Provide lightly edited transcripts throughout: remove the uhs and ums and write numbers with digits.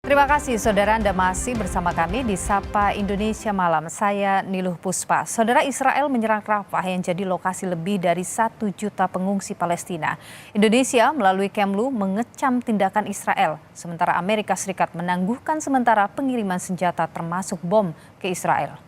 Terima kasih saudara Anda masih bersama kami di Sapa Indonesia Malam. Saya Niluh Puspa. Saudara, Israel menyerang Rafah yang jadi lokasi lebih dari 1 juta pengungsi Palestina. Indonesia melalui Kemlu mengecam tindakan Israel. Sementara Amerika Serikat menangguhkan sementara pengiriman senjata termasuk bom ke Israel.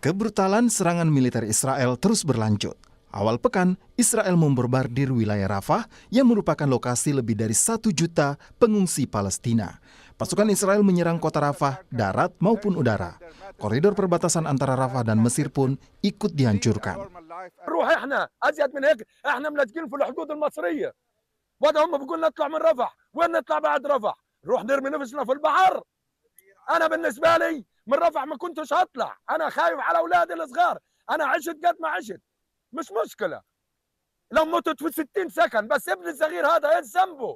Kebrutalan serangan militer Israel terus berlanjut. Awal pekan, Israel membombardir wilayah Rafah yang merupakan lokasi lebih dari 1 juta pengungsi Palestina. Pasukan Israel menyerang kota Rafah, darat maupun udara. Koridor perbatasan antara Rafah dan Mesir pun ikut dihancurkan. مش مشكلة لو متت في 60 سكن بس ابني الصغير هذا ايش ذنبه.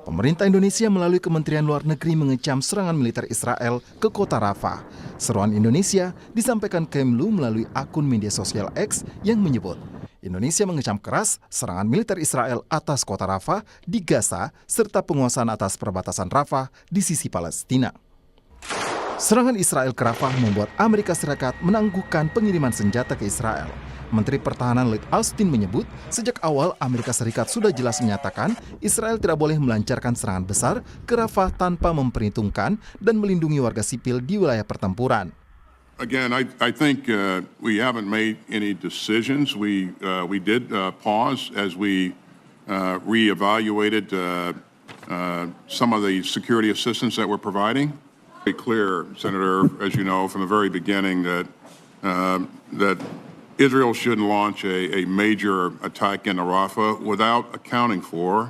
Pemerintah Indonesia melalui Kementerian Luar Negeri mengecam serangan militer Israel ke kota Rafah. Seruan Indonesia disampaikan Kemlu melalui akun media sosial X yang menyebut Indonesia mengecam keras serangan militer Israel atas kota Rafah di Gaza serta penguasaan atas perbatasan Rafah di sisi Palestina. Serangan Israel ke Rafah membuat Amerika Serikat menangguhkan pengiriman senjata ke Israel. Menteri Pertahanan Lloyd Austin menyebut, sejak awal Amerika Serikat sudah jelas menyatakan Israel tidak boleh melancarkan serangan besar ke Rafah tanpa memperhitungkan dan melindungi warga sipil di wilayah pertempuran. Again, I think we haven't made any decisions. We did pause as we reevaluated some of the security assistance that we're providing. Be clear, Senator, as you know, from the very beginning that Israel shouldn't launch a major attack in Rafah without accounting for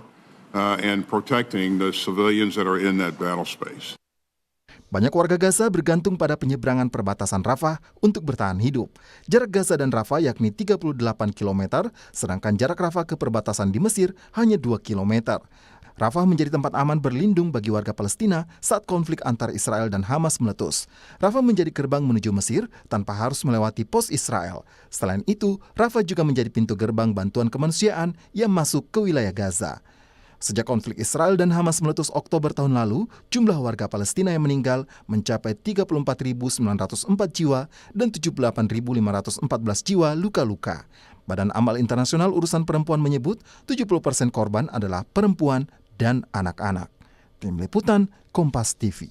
and protecting the civilians that are in that battle space. Banyak warga Gaza bergantung pada penyeberangan perbatasan Rafah untuk bertahan hidup. Jarak Gaza dan Rafah yakni 38 km, sedangkan jarak Rafah ke perbatasan di Mesir hanya 2 km. Rafah menjadi tempat aman berlindung bagi warga Palestina saat konflik antara Israel dan Hamas meletus. Rafah menjadi gerbang menuju Mesir tanpa harus melewati pos Israel. Selain itu, Rafah juga menjadi pintu gerbang bantuan kemanusiaan yang masuk ke wilayah Gaza. Sejak konflik Israel dan Hamas meletus Oktober tahun lalu, jumlah warga Palestina yang meninggal mencapai 34.904 jiwa dan 78.514 jiwa luka-luka. Badan Amal Internasional Urusan Perempuan menyebut 70% korban adalah perempuan dan anak-anak. Tim Liputan, Kompas TV.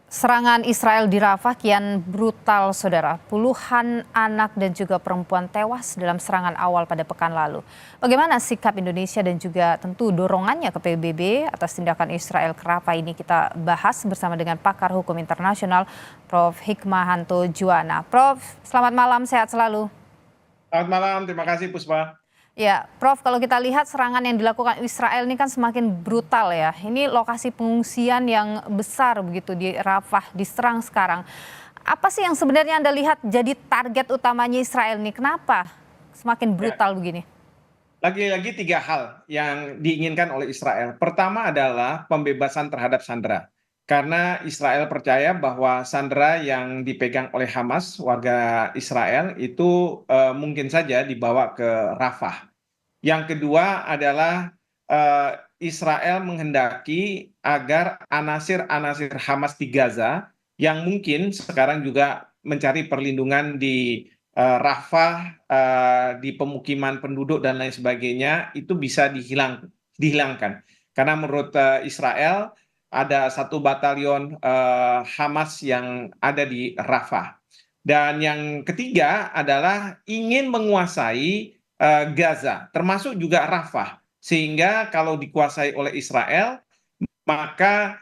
Serangan Israel di Rafah kian brutal, saudara. Puluhan anak dan juga perempuan tewas dalam serangan awal pada pekan lalu. Bagaimana sikap Indonesia dan juga tentu dorongannya ke PBB atas tindakan Israel ke Rafah ini kita bahas bersama dengan pakar hukum internasional Prof. Hikmahanto Juwana. Prof, selamat malam, sehat selalu. Selamat malam, terima kasih Puspa. Ya, Prof, kalau kita lihat serangan yang dilakukan Israel ini kan semakin brutal ya. Ini lokasi pengungsian yang besar begitu di Rafah diserang sekarang. Apa sih yang sebenarnya Anda lihat jadi target utamanya Israel nih? Kenapa semakin brutal begini? Lagi-lagi 3 hal yang diinginkan oleh Israel. Pertama adalah pembebasan terhadap sandera. Karena Israel percaya bahwa sandera yang dipegang oleh Hamas, warga Israel, itu mungkin saja dibawa ke Rafah. Yang kedua adalah Israel menghendaki agar anasir-anasir Hamas di Gaza yang mungkin sekarang juga mencari perlindungan di Rafah, di pemukiman penduduk dan lain sebagainya, itu bisa dihilangkan. Karena menurut Israel, ada 1 batalion Hamas yang ada di Rafah. Dan yang ketiga adalah ingin menguasai Gaza, termasuk juga Rafah. Sehingga kalau dikuasai oleh Israel, maka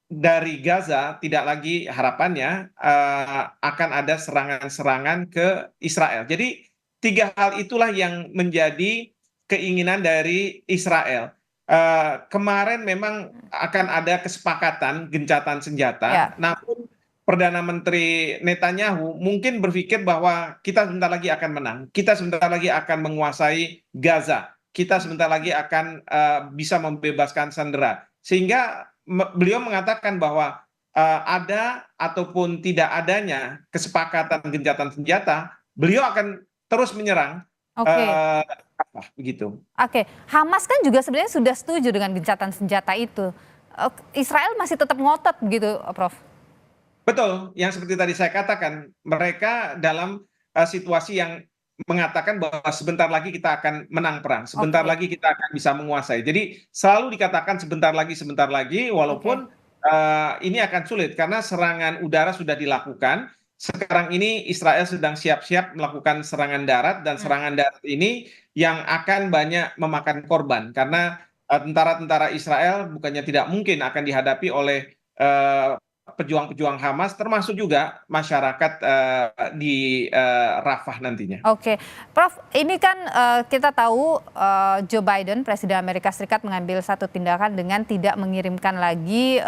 dari Gaza tidak lagi harapannya akan ada serangan-serangan ke Israel. Jadi 3 hal itulah yang menjadi keinginan dari Israel. Kemarin memang akan ada kesepakatan gencatan senjata, namun Perdana Menteri Netanyahu mungkin berpikir bahwa kita sebentar lagi akan menang, kita sebentar lagi akan menguasai Gaza, kita sebentar lagi akan bisa membebaskan sandera. Sehingga beliau mengatakan bahwa ada ataupun tidak adanya kesepakatan gencatan senjata, beliau akan terus menyerang Oke. begitu. Oke, Hamas kan juga sebenarnya sudah setuju dengan gencatan senjata itu. Israel masih tetap ngotot begitu, Prof. Betul, yang seperti tadi saya katakan, mereka dalam situasi yang mengatakan bahwa sebentar lagi kita akan menang perang, sebentar Oke, lagi kita akan bisa menguasai. Jadi selalu dikatakan sebentar lagi, oke. walaupun ini akan sulit karena serangan udara sudah dilakukan. Sekarang ini Israel sedang siap-siap melakukan serangan darat dan Hmm. serangan darat ini yang akan banyak memakan korban karena tentara-tentara Israel bukannya tidak mungkin akan dihadapi oleh eh, pejuang-pejuang Hamas termasuk juga masyarakat di Rafah nantinya. Oke, Prof, ini kan kita tahu Joe Biden, Presiden Amerika Serikat mengambil satu tindakan dengan tidak mengirimkan lagi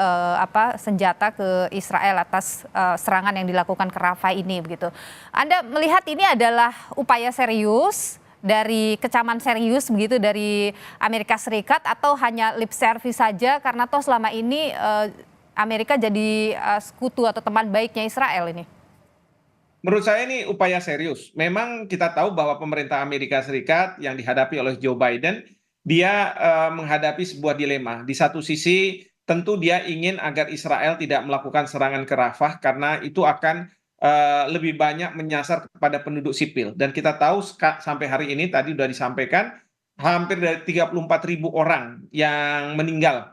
senjata ke Israel atas serangan yang dilakukan ke Rafah ini, begitu. Anda melihat ini adalah upaya serius dari kecaman serius begitu dari Amerika Serikat atau hanya lip service saja karena toh selama ini Amerika jadi sekutu atau teman baiknya Israel ini? Menurut saya ini upaya serius. Memang kita tahu bahwa pemerintah Amerika Serikat yang dihadapi oleh Joe Biden, dia menghadapi sebuah dilema. Di satu sisi tentu dia ingin agar Israel tidak melakukan serangan ke Rafah karena itu akan lebih banyak menyasar kepada penduduk sipil. Dan kita tahu sampai hari ini tadi sudah disampaikan hampir dari 34.000 orang yang meninggal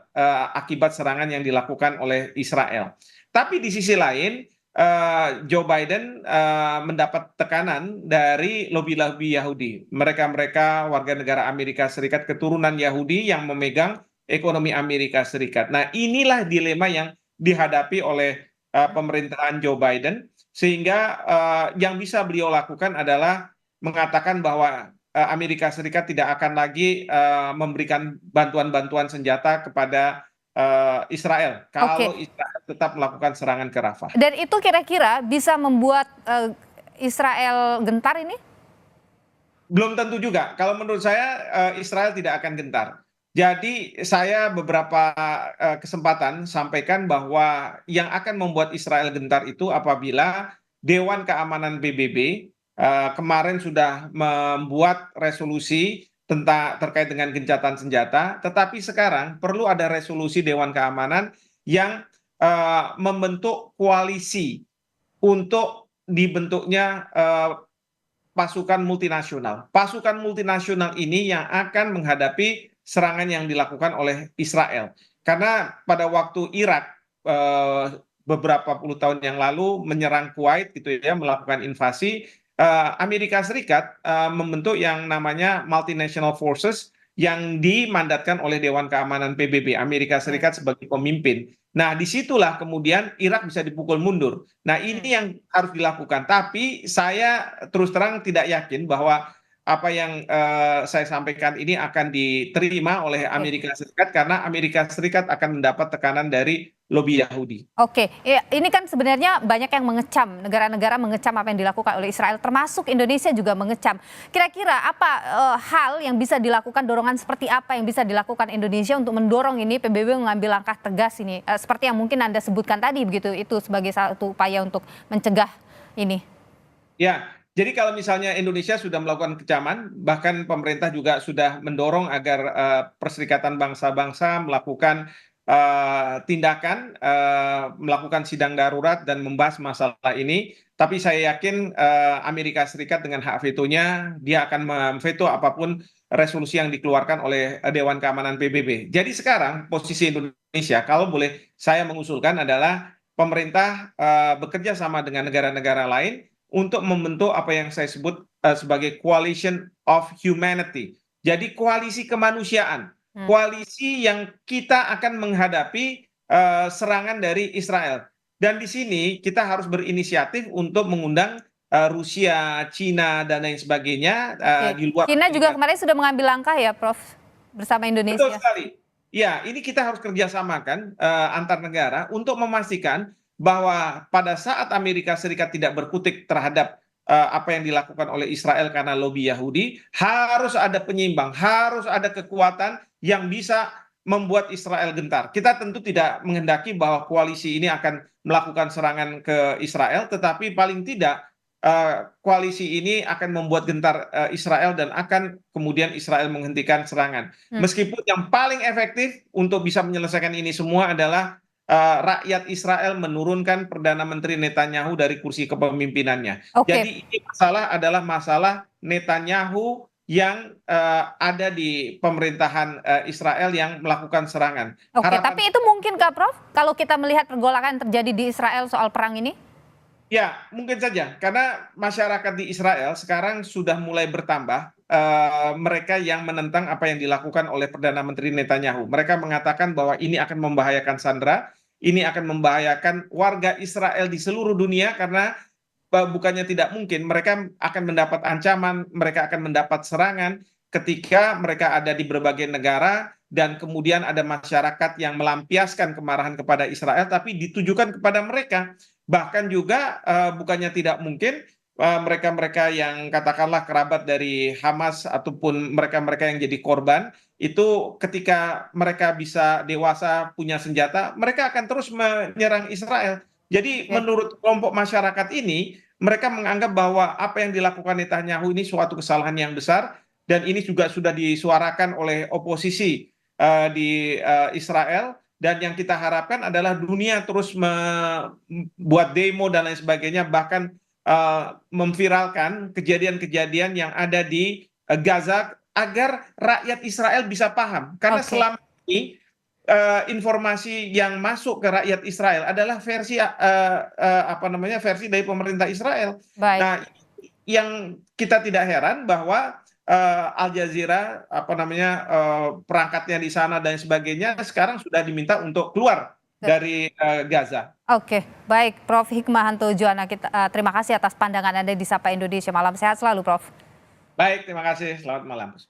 akibat serangan yang dilakukan oleh Israel. Tapi di sisi lain Joe Biden mendapat tekanan dari lobi-lobi Yahudi. Mereka-mereka warga negara Amerika Serikat keturunan Yahudi yang memegang ekonomi Amerika Serikat. Nah, inilah dilema yang dihadapi oleh pemerintahan Joe Biden, sehingga yang bisa beliau lakukan adalah mengatakan bahwa Amerika Serikat tidak akan lagi memberikan bantuan-bantuan senjata kepada Israel kalau Oke. Israel tetap melakukan serangan ke Rafah. Dan itu kira-kira bisa membuat Israel gentar ini? Belum tentu juga. Kalau menurut saya Israel tidak akan gentar. Jadi saya beberapa kesempatan sampaikan bahwa yang akan membuat Israel gentar itu apabila Dewan Keamanan PBB kemarin sudah membuat resolusi tentang terkait dengan gencatan senjata, tetapi sekarang perlu ada resolusi Dewan Keamanan yang membentuk koalisi untuk dibentuknya pasukan multinasional. Pasukan multinasional ini yang akan menghadapi serangan yang dilakukan oleh Israel. Karena pada waktu Irak beberapa puluh tahun yang lalu menyerang Kuwait gitu ya, melakukan invasi, Amerika Serikat membentuk yang namanya multinational forces yang dimandatkan oleh Dewan Keamanan PBB, Amerika Serikat sebagai pemimpin. Nah, disitulah kemudian Irak bisa dipukul mundur. Nah, ini yang harus dilakukan. Tapi saya terus terang tidak yakin bahwa apa yang saya sampaikan ini akan diterima oleh Oke. Amerika Serikat karena Amerika Serikat akan mendapat tekanan dari lobi Yahudi. Oke, ya, ini kan sebenarnya banyak yang mengecam, negara-negara mengecam apa yang dilakukan oleh Israel, termasuk Indonesia juga mengecam. Kira-kira apa hal yang bisa dilakukan, dorongan seperti apa yang bisa dilakukan Indonesia untuk mendorong ini PBB mengambil langkah tegas ini, seperti yang mungkin Anda sebutkan tadi begitu, itu sebagai satu upaya untuk mencegah ini. Ya, jadi kalau misalnya Indonesia sudah melakukan kecaman, bahkan pemerintah juga sudah mendorong agar Perserikatan Bangsa-Bangsa melakukan tindakan, melakukan sidang darurat dan membahas masalah ini. Tapi saya yakin Amerika Serikat dengan hak vetonya, dia akan memveto apapun resolusi yang dikeluarkan oleh Dewan Keamanan PBB. Jadi sekarang posisi Indonesia, kalau boleh saya mengusulkan adalah pemerintah bekerja sama dengan negara-negara lain untuk membentuk apa yang saya sebut sebagai coalition of humanity. Jadi koalisi kemanusiaan, koalisi yang kita akan menghadapi serangan dari Israel. Dan di sini kita harus berinisiatif untuk mengundang Rusia, Cina, dan lain sebagainya Oke, di luar Cina juga Amerika. kemarin sudah mengambil langkah ya, Prof, bersama Betul Indonesia. sekali. Ya, ini kita harus kerjasamakan antar negara untuk memastikan bahwa pada saat Amerika Serikat tidak berkutik terhadap apa yang dilakukan oleh Israel karena lobi Yahudi, harus ada penyeimbang, harus ada kekuatan yang bisa membuat Israel gentar. Kita tentu tidak menghendaki bahwa koalisi ini akan melakukan serangan ke Israel, tetapi paling tidak koalisi ini akan membuat gentar Israel dan akan kemudian Israel menghentikan serangan. Meskipun yang paling efektif untuk bisa menyelesaikan ini semua adalah rakyat Israel menurunkan Perdana Menteri Netanyahu dari kursi kepemimpinannya. Oke. Jadi ini masalah adalah masalah Netanyahu yang ada di pemerintahan Israel yang melakukan serangan. Oke, tapi itu mungkin nggak, Prof? Kalau kita melihat pergolakan yang terjadi di Israel soal perang ini? Ya, mungkin saja. Karena masyarakat di Israel sekarang sudah mulai bertambah mereka yang menentang apa yang dilakukan oleh Perdana Menteri Netanyahu. Mereka mengatakan bahwa ini akan membahayakan Sandra, ini akan membahayakan warga Israel di seluruh dunia karena bukannya tidak mungkin mereka akan mendapat ancaman, mereka akan mendapat serangan ketika mereka ada di berbagai negara dan kemudian ada masyarakat yang melampiaskan kemarahan kepada Israel tapi ditujukan kepada mereka. Bahkan juga bukannya tidak mungkin mereka-mereka yang katakanlah kerabat dari Hamas ataupun mereka-mereka yang jadi korban itu ketika mereka bisa dewasa punya senjata, mereka akan terus menyerang Israel. Jadi menurut kelompok masyarakat ini, mereka menganggap bahwa apa yang dilakukan Netanyahu ini suatu kesalahan yang besar dan ini juga sudah disuarakan oleh oposisi di Israel. Dan yang kita harapkan adalah dunia terus membuat demo dan lain sebagainya, bahkan memviralkan kejadian-kejadian yang ada di Gaza agar rakyat Israel bisa paham. Karena selama ini informasi yang masuk ke rakyat Israel adalah versi versi dari pemerintah Israel. Baik. Nah, yang kita tidak heran bahwa Al Jazeera perangkatnya di sana dan sebagainya sekarang sudah diminta untuk keluar dari Gaza. Oke, baik, Prof. Hikmahanto Juwana, terima kasih atas pandangan Anda di Sapa Indonesia. Malam sehat selalu, Prof. Baik, terima kasih. Selamat malam.